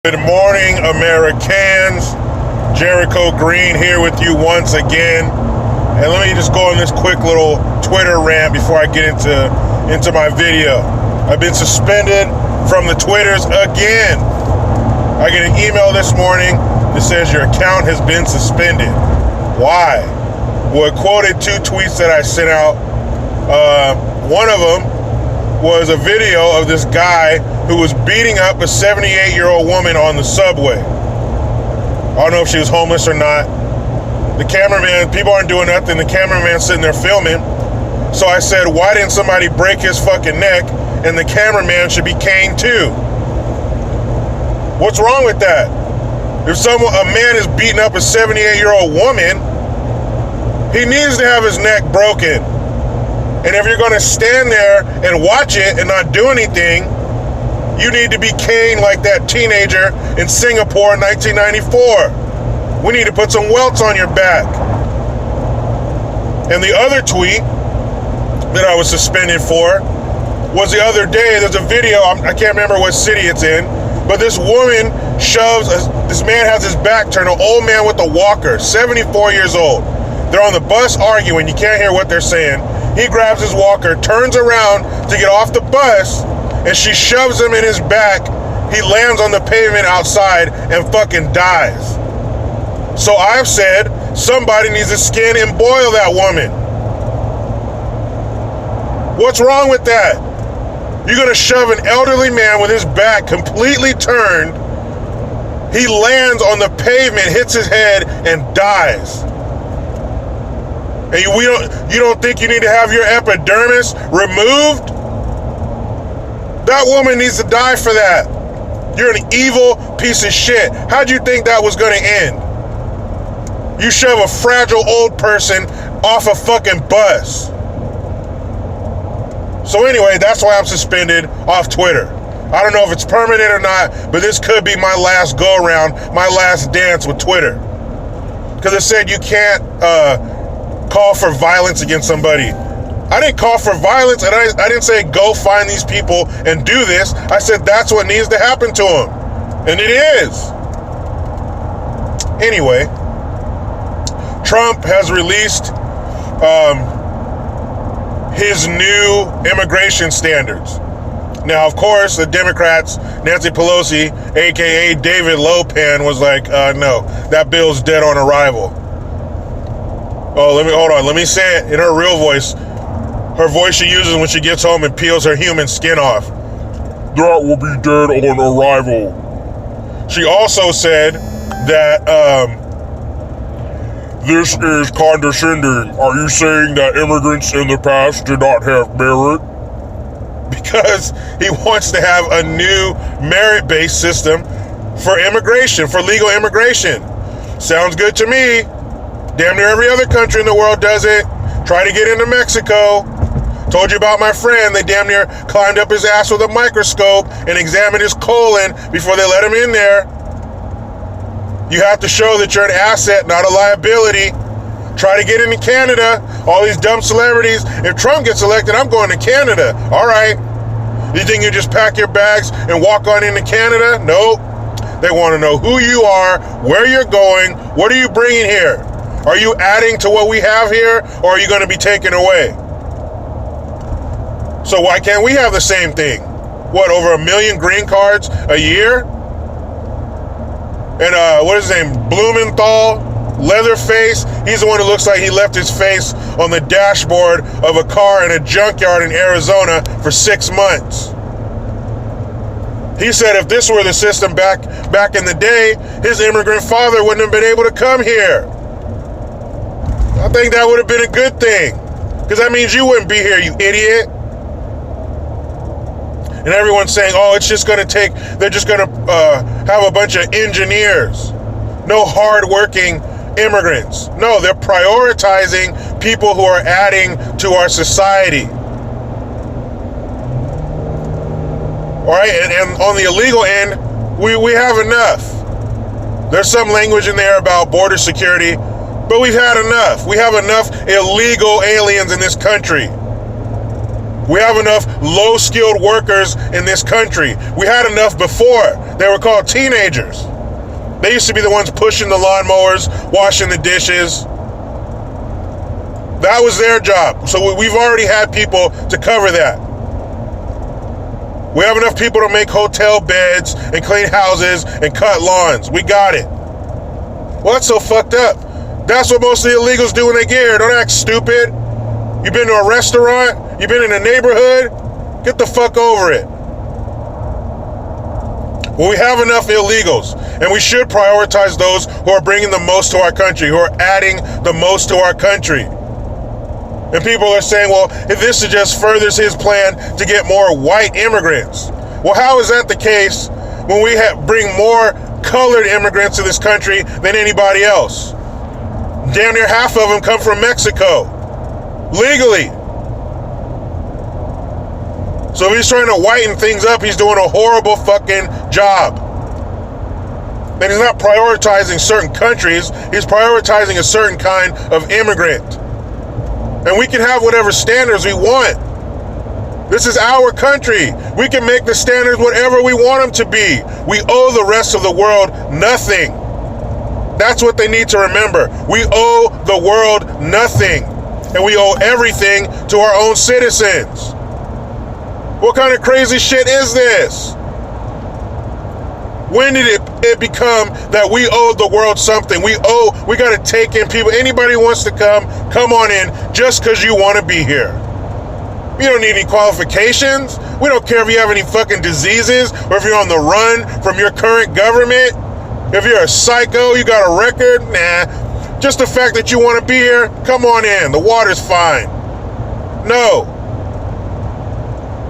Good morning, Americans. Jericho Green here with you once again. And let me just go on this quick little Twitter rant before I get into my video. I've been suspended from the Twitters again. I get an email this morning that says your account has been suspended. Why? Well, it quoted two tweets that I sent out. One of them was a video of this guy who was beating up a 78-year-old woman on the subway. I don't know if she was homeless or not. The cameraman, people aren't doing nothing. The cameraman's sitting there filming. So I said, why didn't somebody break his fucking neck? And the cameraman should be caned too. What's wrong with that? If a man is beating up a 78-year-old woman, he needs to have his neck broken. And if you're going to stand there and watch it and not do anything, you need to be caned like that teenager in Singapore in 1994. We need to put some welts on your back. And the other tweet that I was suspended for was the other day. There's a video, I can't remember what city it's in, but this woman this man has his back turned, an old man with a walker, 74 years old. They're on the bus arguing. You can't hear what they're saying. He grabs his walker, turns around to get off the bus, and she shoves him in his back. He lands on the pavement outside and fucking dies. So I've said somebody needs to skin and boil that woman. What's wrong with that? You're gonna shove an elderly man with his back completely turned. He lands on the pavement, hits his head, and dies. And you don't think you need to have your epidermis removed? That woman needs to die for that. You're an evil piece of shit. How'd you think that was going to end? You shove a fragile old person off a fucking bus. So anyway, that's why I'm suspended off Twitter. I don't know if it's permanent or not, but this could be my last go-around, my last dance with Twitter. Because it said you can't call for violence against somebody. I didn't call for violence, and I didn't say go find these people and do this. I said that's what needs to happen to them. And it is. Anyway, Trump has released his new immigration standards. Now, of course, the Democrats, Nancy Pelosi, aka David Lopan, was like, no, that bill's dead on arrival. Oh, let me say it in her real voice. Her voice she uses when she gets home and peels her human skin off. That will be dead on arrival. She also said that this is condescending. Are you saying that immigrants in the past did not have merit? Because he wants to have a new merit-based system for immigration, for legal immigration. Sounds good to me. Damn near every other country in the world does it. Try to get into Mexico. Told you about my friend. They damn near climbed up his ass with a microscope and examined his colon before they let him in there. You have to show that you're an asset, not a liability. Try to get into Canada. All these dumb celebrities. If Trump gets elected, I'm going to Canada. All right. You think you just pack your bags and walk on into Canada? Nope. They want to know who you are, where you're going, what are you bringing here? Are you adding to what we have here, or are you going to be taken away? So why can't we have the same thing? What, over 1 million green cards a year? And what is his name? Blumenthal, Leatherface. He's the one who looks like he left his face on the dashboard of a car in a junkyard in Arizona for 6 months. He said if this were the system back in the day, his immigrant father wouldn't have been able to come here. I think that would have been a good thing, because that means you wouldn't be here, you idiot. And everyone's saying, oh, they're just going to have a bunch of engineers, no hard-working immigrants. No, they're prioritizing people who are adding to our society. All right, and on the illegal end, we have enough. There's some language in there about border security, but we've had enough. We have enough illegal aliens in this country. We have enough low-skilled workers in this country. We had enough before. They were called teenagers. They used to be the ones pushing the lawnmowers, washing the dishes. That was their job. So we've already had people to cover that. We have enough people to make hotel beds and clean houses and cut lawns. We got it. Well, that's so fucked up. That's what most of the illegals do when they get here. Don't act stupid. You've been to a restaurant? You've been in a neighborhood? Get the fuck over it. Well, we have enough illegals, and we should prioritize those who are bringing the most to our country, who are adding the most to our country. And people are saying, well, if this just furthers his plan to get more white immigrants. Well, how is that the case when we bring more colored immigrants to this country than anybody else? Damn near half of them come from Mexico, legally. So if he's trying to whiten things up, he's doing a horrible fucking job. And he's not prioritizing certain countries, he's prioritizing a certain kind of immigrant. And we can have whatever standards we want. This is our country. We can make the standards whatever we want them to be. We owe the rest of the world nothing. That's what they need to remember. We owe the world nothing. And we owe everything to our own citizens. What kind of crazy shit is this? When did it become that we owe the world something? We got to take in people. Anybody who wants to come on in just because you want to be here. You don't need any qualifications. We don't care if you have any fucking diseases or if you're on the run from your current government. If you're a psycho, you got a record, nah. Just the fact that you want to be here, come on in. The water's fine. No.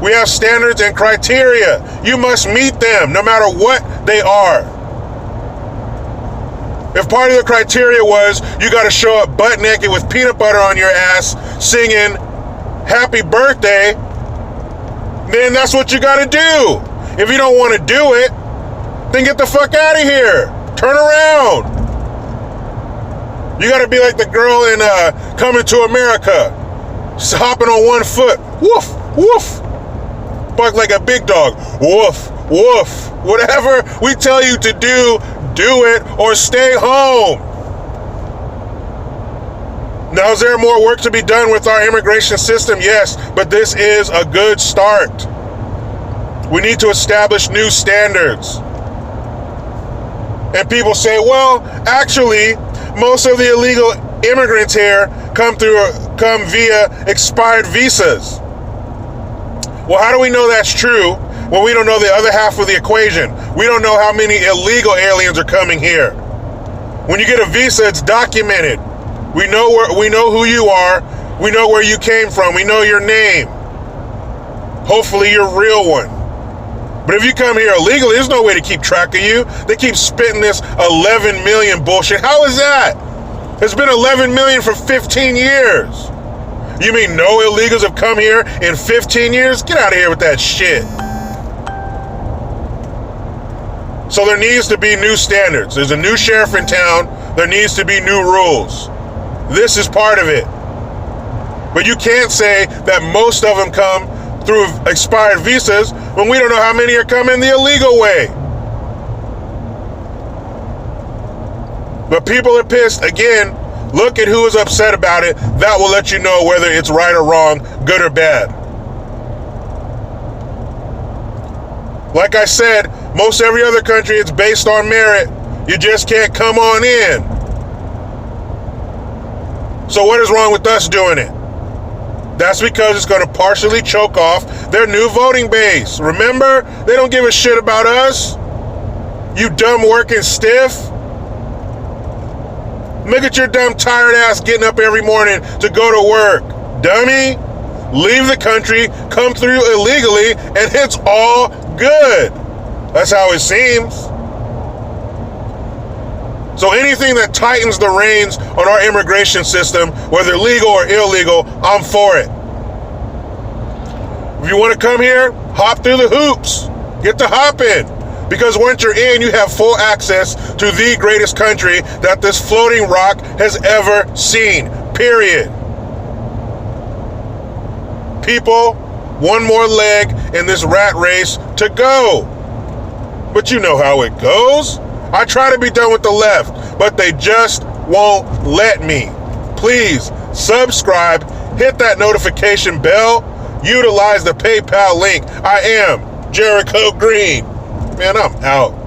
We have standards and criteria. You must meet them, no matter what they are. If part of the criteria was you got to show up butt naked with peanut butter on your ass singing happy birthday, then that's what you got to do. If you don't want to do it, then get the fuck out of here. Turn around. You got to be like the girl in Coming to America. Just hopping on one foot. Woof, woof. Bark like a big dog. Woof, woof. Whatever we tell you to do it or stay home. Now, is there more work to be done with our immigration system? Yes, but this is a good start. We need to establish new standards. And people say, well, actually, most of the illegal immigrants here come via expired visas. Well, how do we know that's true when we don't know the other half of the equation? We don't know how many illegal aliens are coming here. When you get a visa, it's documented. We know who you are. We know where you came from. We know your name. Hopefully your real one. But if you come here illegally, there's no way to keep track of you. They keep spitting this 11 million bullshit. How is that? It's been 11 million for 15 years. You mean no illegals have come here in 15 years? Get out of here with that shit. So there needs to be new standards. There's a new sheriff in town. There needs to be new rules. This is part of it. But you can't say that most of them come through expired visas when we don't know how many are coming the illegal way. But people are pissed. Again, look at who is upset about it. That will let you know whether it's right or wrong, good or bad. Like I said, most every other country, it's based on merit. You just can't come on in. So what is wrong with us doing it? That's because it's going to partially choke off their new voting base. Remember, they don't give a shit about us. You dumb working stiff. Look at your dumb tired ass getting up every morning to go to work. Dummy, leave the country, come through illegally, and it's all good. That's how it seems. So anything that tightens the reins on our immigration system, whether legal or illegal, I'm for it. If you want to come here, hop through the hoops. Get to hopping. Because once you're in, you have full access to the greatest country that this floating rock has ever seen. Period. People, one more leg in this rat race to go. But you know how it goes. I try to be done with the left, but they just won't let me. Please subscribe, hit that notification bell, utilize the PayPal link. I am Jericho Green. Man, I'm out.